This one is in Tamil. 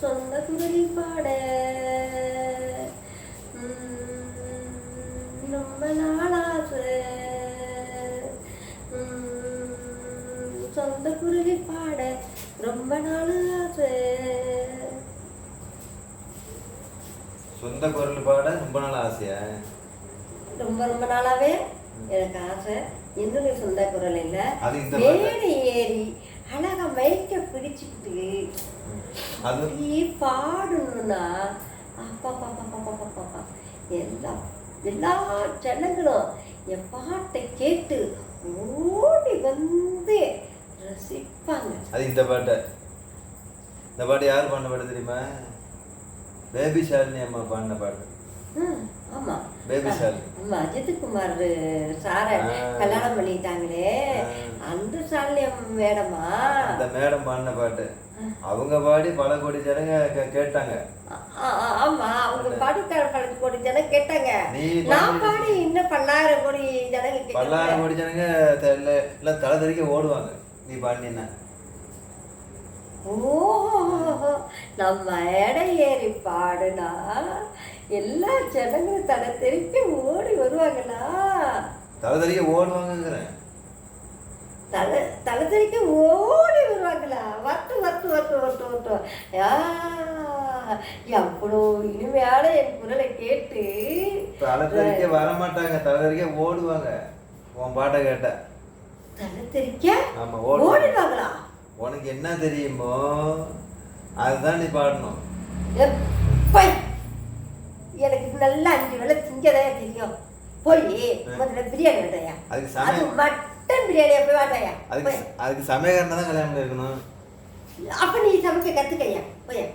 சொந்த குரலில் பாட ரொம்ப நாளாசை. சொந்த குரலில் பாட ரொம்ப நாள் ஆசை. சொந்த குரல் பாட ரொம்ப நாள் ஆசையா? ரொம்ப ரொம்ப நாளாவே எனக்கு ஆசை. இன்னொரு சொந்த குரல் இல்லை, மேடை ஏறி அழகா மைக்க பிடிச்சுக்கிட்டு அப்படியே பாடணும்னா அப்பா பாப்பா பாப்பா பாப்பா எல்லா ஜனங்களும் என் பாட்டை கேட்டு ஓடி வந்து ரசிப்பாங்க. அது இந்த பாட்டு யார் பாடின பாட்டு தெரியுமா? பேபி ஷாலினி அம்மா பாடின பாட்டு. ஆமா, பேபி ஷாலினி. ஆமா, அஜித்குமார் சாரை கல்யாணம் பண்ணிட்டாங்களே, அந்த ஷாலினி மேடமா? அந்த மேடம் பாடின பாட்டு அவங்க பாடி பல கோடி ஜனங்க கேட்டாங்க. ஆமா, அவங்க பாடி பல கோடி ஜனங்க கேட்டாங்க. நான் பாடி இன்னும் 10,000 கோடி ஜனங்க 10,000 கோடி ஜனங்க எல்லாம் தலை தெறிக்க ஓடுவாங்க நீ பாடினா. நம்ம எடை ஏறி பாடுனா எல்லா ஜனங்களும் தலை தெறிக்க ஓடி வருவாங்களா? தலை தெறிக்க ஓடுவாங்கிறேன். தலை தெறிக்க ஓடி வருவாங்களா? வட்டு வட்டு வட்டு வட்டு வட்டு எவ்வளோ இனிமையான என் குரலை கேட்டு தலை தெறிக்க வரமாட்டாங்க, தலை தெறிக்க ஓடுவாங்க. உன் பாட்டை கேட்ட தலை தெறிக்க ஆமா ஓடிடுவாங்களா? உனக்கு என்ன தெரியுமோ அதுதான் நீ பாடணும். எனக்கு நல்லா 5 வேளை திங்கதான் தெரியும். போய் முதல்ல பிரியாணி வேண்டாயா? அதுக்கு மட்டன் பிரியாணியா போய் வேண்டாயா? அதுக்கு சமயக்காரன் தான் கல்யாணம் இருக்கணும். அப்ப